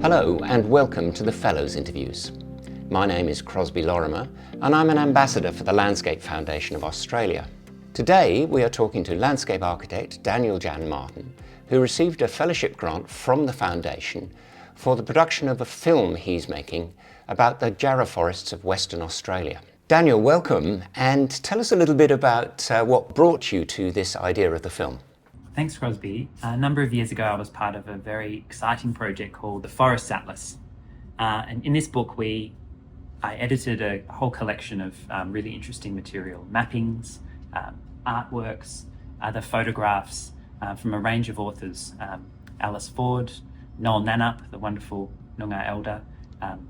Hello and welcome to the Fellows Interviews. My name is Crosbie Lorimer and I'm an ambassador for the Landscape Foundation of Australia. Today we are talking to landscape architect Daniel Jan Martin, who received a fellowship grant from the foundation for the production of a film he's making about the Jarrah forests of Western Australia. Daniel, welcome, and tell us a little bit about what brought you to this idea of the film. Thanks, Crosbie. A number of years ago, I was part of a very exciting project called the Forest Atlas. And in this book, I edited a whole collection of really interesting material, mappings, artworks, other photographs from a range of authors. Alice Ford, Noel Nannup, the wonderful Noongar elder,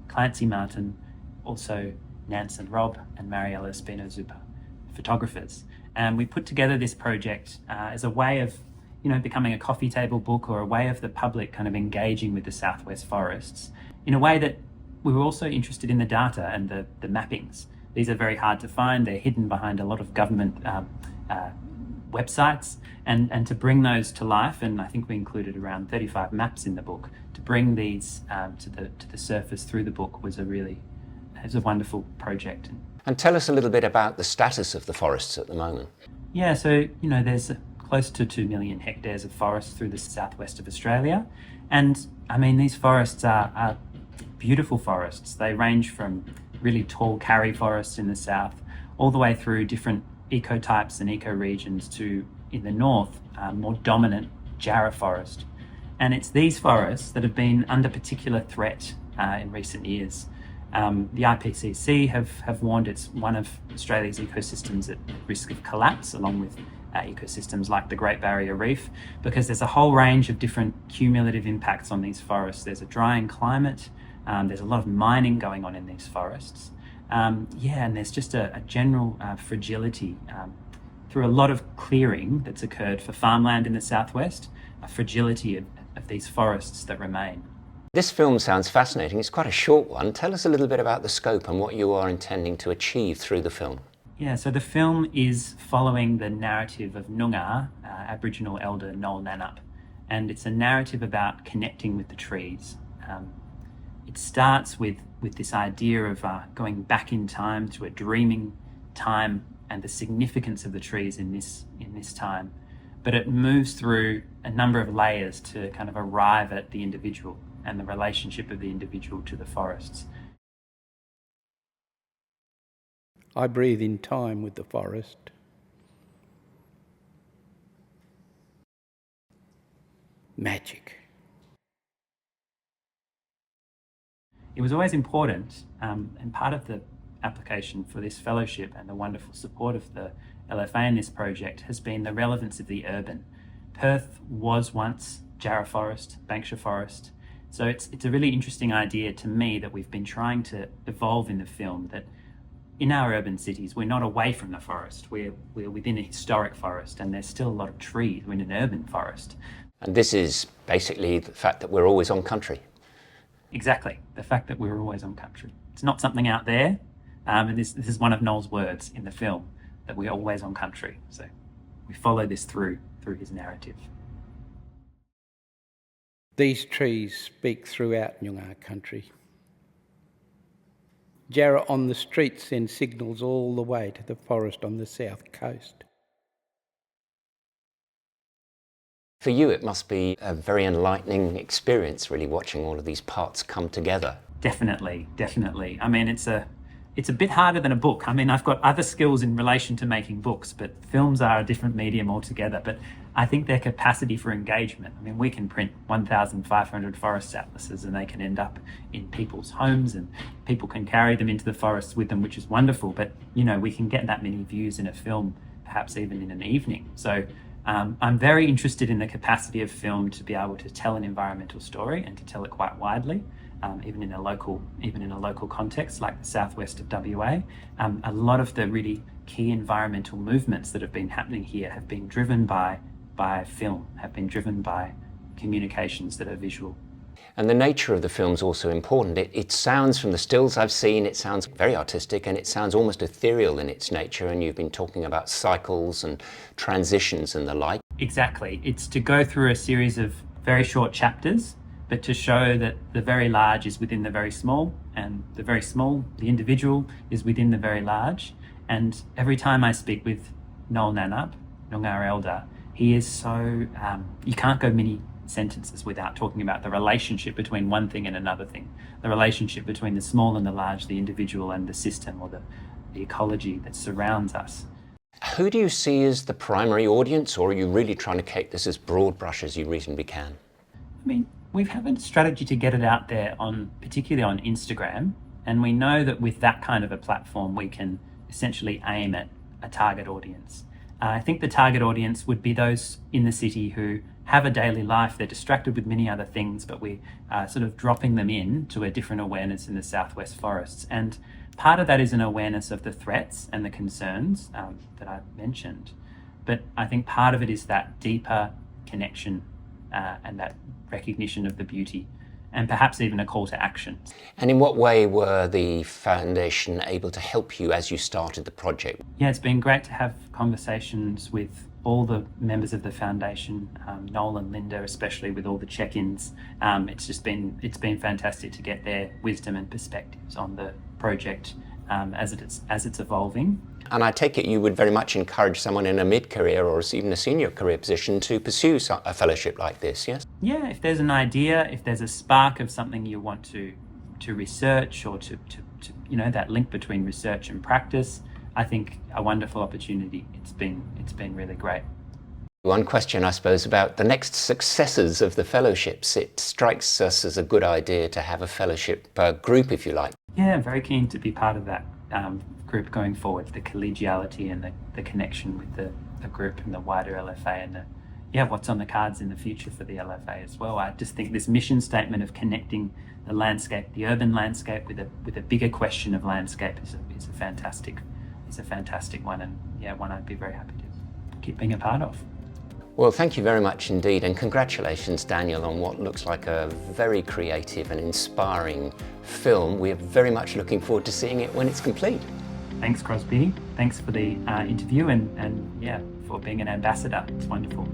Clancy Martin, also Nansen Robb and Mariella Espino-Zupa, photographers. And we put together this project as a way of becoming a coffee table book, or a way of the public kind of engaging with the Southwest forests in a way that we were also interested in the data and the mappings. These are very hard to find. They're hidden behind a lot of government websites, and to bring those to life, and I think we included around 35 maps in the book, to bring these to the surface through the book was a wonderful project. And tell us a little bit about the status of the forests at the moment. Yeah, so there's close to 2 million hectares of forests through the southwest of Australia. And I mean, these forests are beautiful forests. They range from really tall karri forests in the south, all the way through different ecotypes and ecoregions to, in the north, more dominant Jarrah forest. And it's these forests that have been under particular threat in recent years. The IPCC have warned it's one of Australia's ecosystems at risk of collapse, along with ecosystems like the Great Barrier Reef, because there's a whole range of different cumulative impacts on these forests. There's a drying climate, there's a lot of mining going on in these forests. And there's just a general fragility through a lot of clearing that's occurred for farmland in the southwest, a fragility of these forests that remain. This film sounds fascinating. It's quite a short one. Tell us a little bit about the scope and what you are intending to achieve through the film. Yeah, so the film is following the narrative of Noongar, Aboriginal elder Noel Nannup, and it's a narrative about connecting with the trees. It starts with this idea of going back in time to a dreaming time and the significance of the trees in this time, but it moves through a number of layers to kind of arrive at the individual and the relationship of the individual to the forests. I breathe in time with the forest. Magic. It was always important, and part of the application for this fellowship and the wonderful support of the LFA in this project has been the relevance of the urban. Perth was once Jarrah Forest, Banksia Forest, so it's a really interesting idea to me that we've been trying to evolve in the film, that in our urban cities, we're not away from the forest. We're within a historic forest, and there's still a lot of trees. We're in an urban forest. And this is basically the fact that we're always on country. Exactly, the fact that we're always on country. It's not something out there, and this is one of Noel's words in the film, that we're always on country. So we follow this through his narrative. These trees speak throughout Noongar country. Jarrah on the street sends signals all the way to the forest on the south coast. For you, it must be a very enlightening experience, really, watching all of these parts come together. Definitely. I mean, it's a bit harder than a book. I mean, I've got other skills in relation to making books, but films are a different medium altogether. But I think their capacity for engagement, I mean, we can print 1,500 forest atlases and they can end up in people's homes and people can carry them into the forests with them, which is wonderful. But, we can get that many views in a film, perhaps even in an evening. So I'm very interested in the capacity of film to be able to tell an environmental story and to tell it quite widely. Even in a local context like the southwest of WA. A lot of the really key environmental movements that have been happening here have been driven by film, have been driven by communications that are visual. And the nature of the film's also important. It sounds, from the stills I've seen, it sounds very artistic and it sounds almost ethereal in its nature, and you've been talking about cycles and transitions and the like. Exactly. It's to go through a series of very short chapters, but to show that the very large is within the very small, and the very small, the individual, is within the very large. And every time I speak with Noel Nannup, Noongar elder, he is so, you can't go many sentences without talking about the relationship between one thing and another thing, the relationship between the small and the large, the individual and the system, or the ecology that surrounds us. Who do you see as the primary audience, or are you really trying to keep this as broad brush as you reasonably can? I mean, we have a strategy to get it out there particularly on Instagram, and we know that with that kind of a platform we can essentially aim at a target audience. I think the target audience would be those in the city who have a daily life, they're distracted with many other things, but we are sort of dropping them in to a different awareness in the southwest forests. And part of that is an awareness of the threats and the concerns that I've mentioned. But I think part of it is that deeper connection and that recognition of the beauty, and perhaps even a call to action. And in what way were the foundation able to help you as you started the project? Yeah, it's been great to have conversations with all the members of the foundation, Noel and Linda, especially with all the check-ins. It's been fantastic to get their wisdom and perspectives on the project as it's evolving. And I take it you would very much encourage someone in a mid-career or even a senior career position to pursue a fellowship like this, yes? Yeah, if there's an idea, if there's a spark of something you want to research, or to that link between research and practice, I think a wonderful opportunity. It's been really great. One question, I suppose, about the next successors of the fellowships. It strikes us as a good idea to have a fellowship group, if you like. Yeah, I'm very keen to be part of that group going forward, the collegiality and the connection with the group and the wider LFA, and what's on the cards in the future for the LFA as well. I just think this mission statement of connecting the landscape, the urban landscape, with a bigger question of landscape is a fantastic one, and one I'd be very happy to keep being a part of. Well, thank you very much indeed, and congratulations, Daniel, on what looks like a very creative and inspiring film. We're very much looking forward to seeing it when it's complete. Thanks, Crosbie. Thanks for the interview and for being an ambassador. It's wonderful.